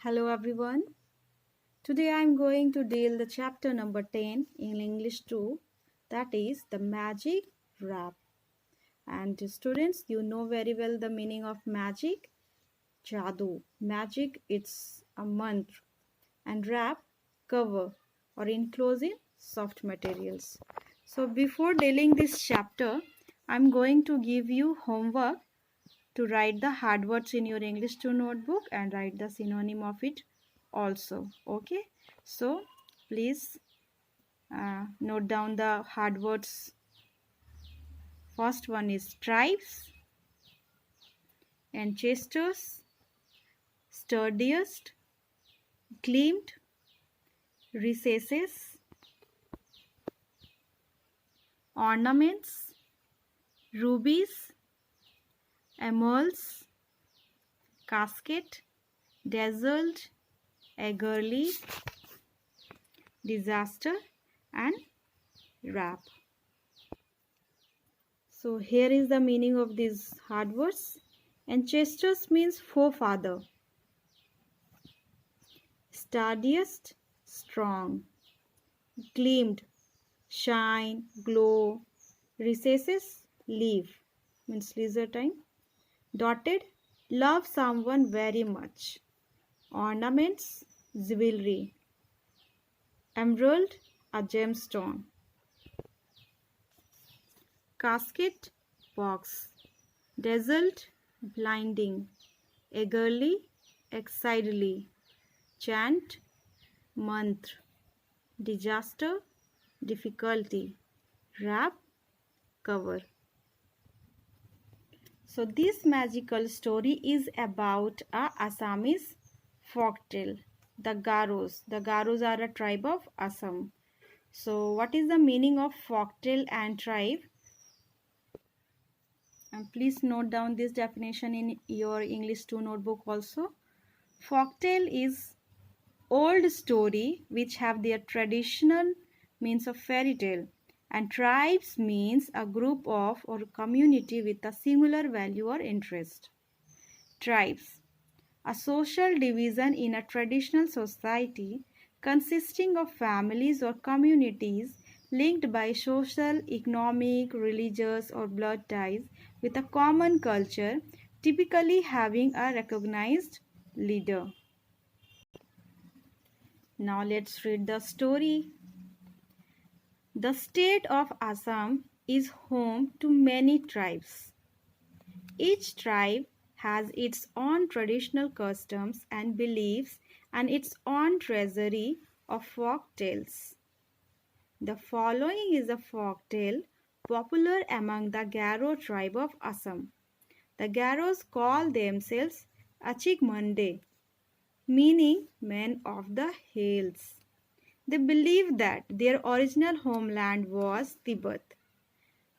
Hello everyone. Today I am going to deal the chapter number 10 in English 2, that is the magic wrap. And students, you know very well the meaning of magic. Jadoo. Magic, it's a mantra. And wrap, cover or enclose in soft materials. So before dealing this chapter, I'm going to give you homework to write the hard words in your English 2 notebook and write the synonym of it also. Okay, so please note down the hard words. First one is stripes, ancestors, sturdiest, gleamed, recesses, ornaments, rubies, emeralds, casket, dazzled, eagerly, disaster, and wrap. So here is the meaning of these hard words. Ancestors means forefather. Sturdiest, strong. Gleamed, shine, glow. Recesses, leave, means leisure time. Dotted, love someone very much. Ornaments, jewelry. Emerald, a gemstone. Casket, box. Dazzled, blinding. Eagerly, excitedly. Chant, mantra. Disaster, difficulty. Wrap, cover. So this magical story is about a Assamese folktale, the Garos. The Garos are a tribe of Assam. So what is the meaning of folktale and tribe? And please note down this definition in your English 2 notebook also. Folktale is old story which have their traditional means of fairy tale, and tribes means a group of or community with a singular value or interest. Tribes, a social division in a traditional society consisting of families or communities linked by social, economic, religious or blood ties with a common culture, typically having a recognized leader. Now let's read the story. The state of Assam is home to many tribes. Each tribe has its own traditional customs and beliefs and its own treasury of folk tales. The following is a folk tale popular among the Garo tribe of Assam. The Garos call themselves Achigmande, meaning men of the hills. They believe that their original homeland was Tibet.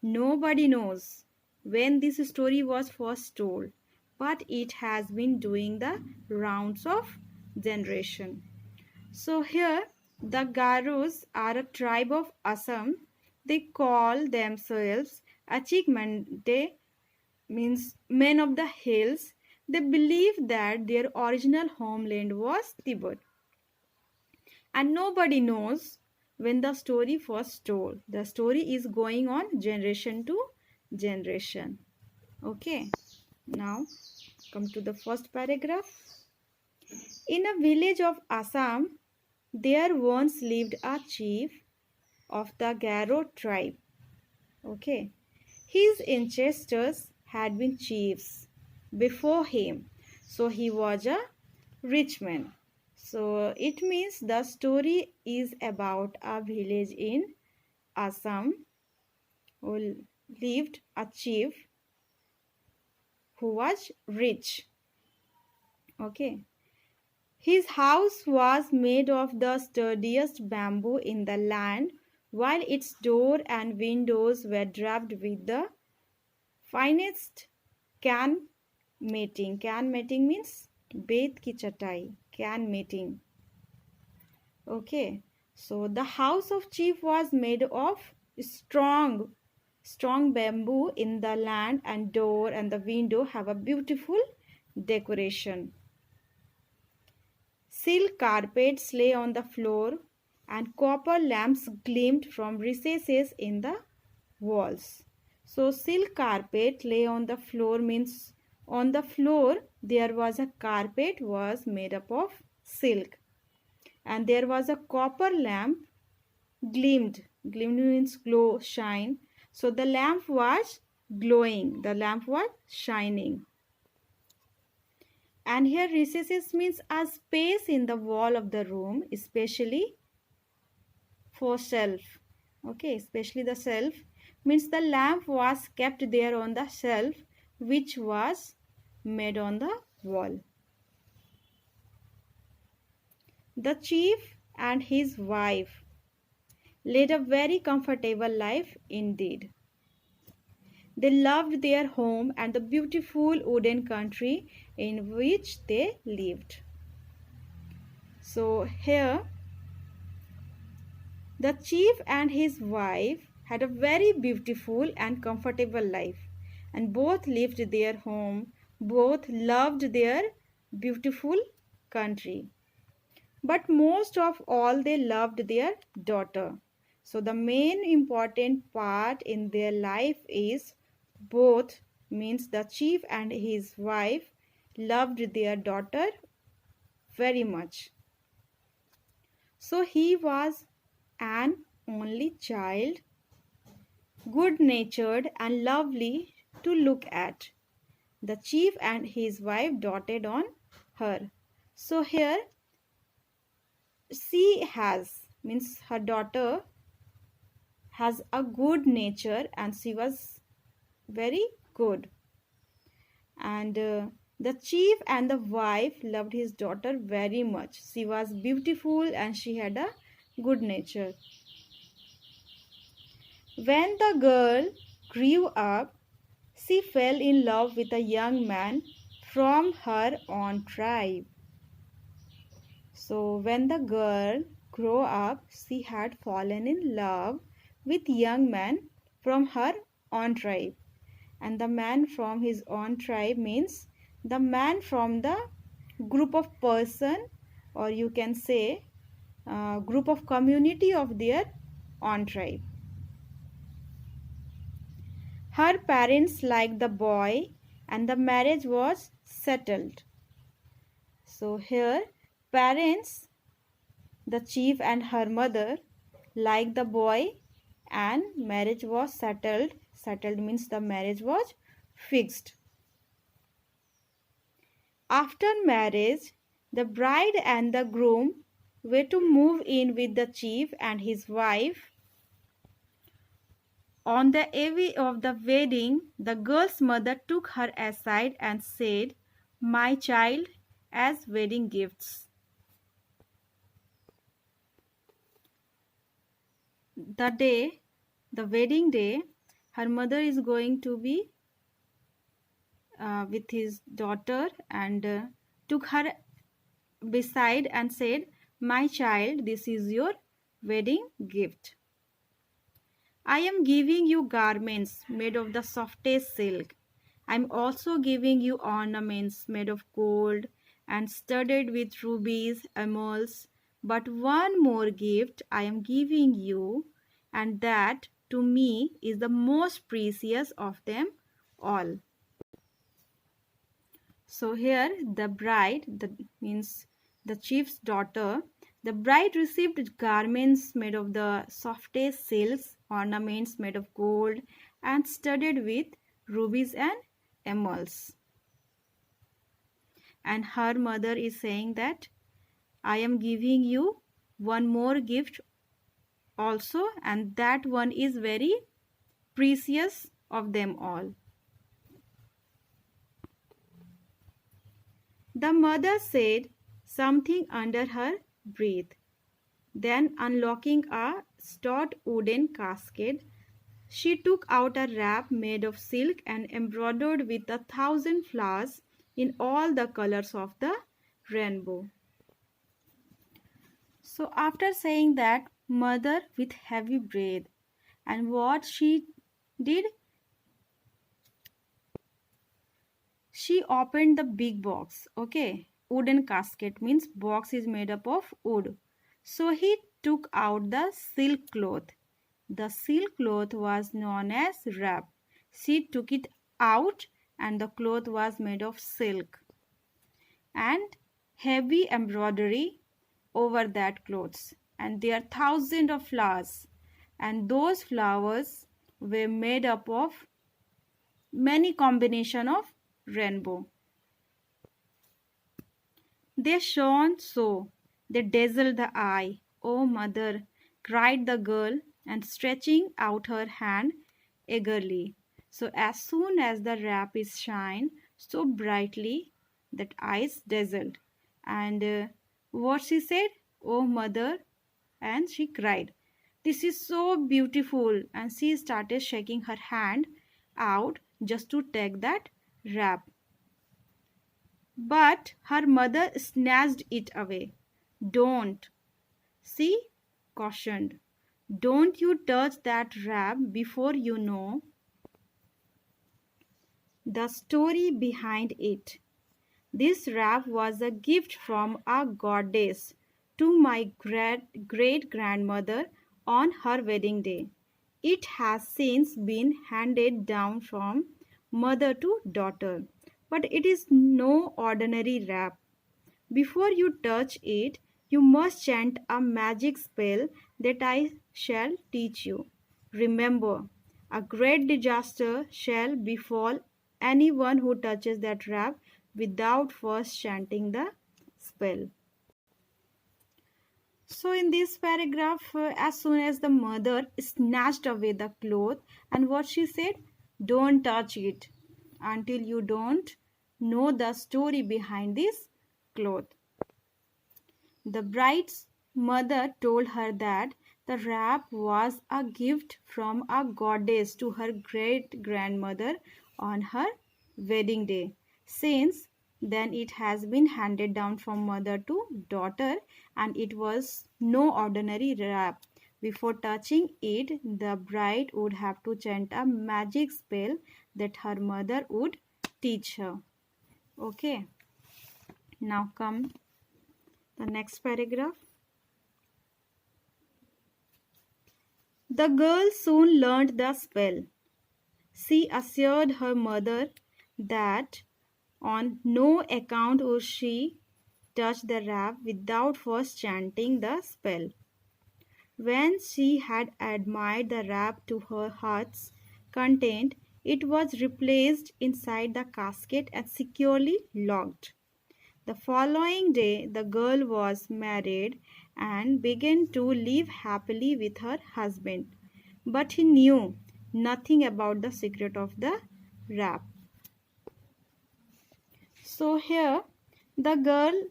Nobody knows when this story was first told, but it has been doing the rounds of generation. So here the Garos are a tribe of Assam. They call themselves Achikmande, means men of the hills. They believe that their original homeland was Tibet. And nobody knows when the story first told. The story is going on generation to generation. Okay, now come to the first paragraph. In a village of Assam, there once lived a chief of the Garo tribe. Okay, his ancestors had been chiefs before him, so he was a rich man. So it means the story is about a village in Assam who lived a chief who was rich. Okay. His house was made of the sturdiest bamboo in the land, while its door and windows were draped with the finest can mating. Can mating means bed ki chatai. Can mating. Okay, so the house of chief was made of strong bamboo in the land, and door and the window have a beautiful decoration. Silk carpets lay on the floor, and copper lamps gleamed from recesses in the walls. So silk carpet lay on the floor means on the floor there was a carpet was made up of silk, and there was a copper lamp gleamed. Gleamed means glow, shine. So the lamp was glowing, the lamp was shining. And here recesses means a space in the wall of the room, especially for shelf. Okay, especially the shelf means the lamp was kept there on the shelf which was made on the wall. The chief and his wife led a very comfortable life indeed. They loved their home and the beautiful wooden country in which they lived. So here the chief and his wife had a very beautiful and comfortable life, and both lived their home, both loved their beautiful country. But most of all, they loved their daughter. So, the main important part in their life is both, means the chief and his wife loved their daughter very much. So, he was an only child, good natured and lovely to look at. The chief and his wife doted on her. So, here she has, means her daughter has a good nature and she was very good. And the chief and the wife loved his daughter very much. She was beautiful and she had a good nature. When the girl grew up, she fell in love with a young man from her own tribe. So when the girl grew up, she had fallen in love with young man from her own tribe. And the man from his own tribe means the man from the group of person, or you can say group of community of their own tribe. Her parents liked the boy and the marriage was settled. So here parents, the chief and her mother liked the boy and marriage was settled. Settled means the marriage was fixed. After marriage, the bride and the groom were to move in with the chief and his wife. On the eve of the wedding, the girl's mother took her aside and said, "My child," as wedding gifts. The wedding day, her mother is going to be with his daughter and took her beside and said, "My child, this is your wedding gift. I am giving you garments made of the softest silk. I am also giving you ornaments made of gold and studded with rubies, emeralds. But one more gift I am giving you, and that to me is the most precious of them all." So here the bride, means the chief's daughter, the bride received garments made of the softest silks, ornaments made of gold and studded with rubies and emeralds. And her mother is saying that, "I am giving you one more gift also, and that one is very precious of them all." The mother said something under her breath. Then, unlocking a stout wooden casket, she took out a wrap made of silk and embroidered with 1,000 flowers in all the colors of the rainbow. So, after saying that, mother with heavy breath, and what she did, she opened the big box, okay, wooden casket, means box is made up of wood. So he took out the silk cloth. The silk cloth was known as wrap. She took it out and the cloth was made of silk and heavy embroidery over that clothes, and there are thousands of flowers, and those flowers were made up of many combination of rainbow. They shone so they dazzled the eye. Oh mother, cried the girl, and stretching out her hand eagerly. So as soon as the wrap is shine so brightly that eyes dazzled. And what she said, oh mother, and she cried, this is so beautiful, and she started shaking her hand out just to take that wrap. But her mother snatched it away. Don't, she cautioned. Don't you touch that wrap before you know the story behind it. This wrap was a gift from a goddess to my great grandmother on her wedding day. It has since been handed down from mother to daughter, but it is no ordinary wrap. Before you touch it, you must chant a magic spell that I shall teach you. Remember, a great disaster shall befall anyone who touches that wrap without first chanting the spell. So, in this paragraph, as soon as the mother snatched away the cloth, and what she said, don't touch it until you don't know the story behind this cloth. The bride's mother told her that the wrap was a gift from a goddess to her great grandmother on her wedding day. Since then, it has been handed down from mother to daughter, and it was no ordinary wrap. Before touching it, the bride would have to chant a magic spell that her mother would teach her. Okay, now come the next paragraph. The girl soon learned the spell. She assured her mother that on no account would she touch the wrap without first chanting the spell. When she had admired the wrap to her heart's content, it was replaced inside the casket and securely locked. The following day, the girl was married and began to live happily with her husband. But he knew nothing about the secret of the wrap. So, here the girl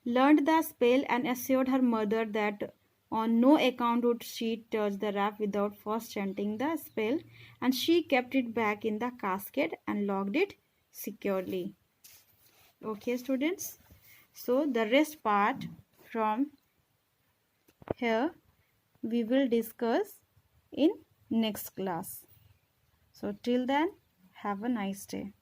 learned the spell and assured her mother that on no account would she touch the wrap without first chanting the spell, and she kept it back in the casket and locked it securely. Okay, students. So the rest part from here we will discuss in next class. So till then, have a nice day.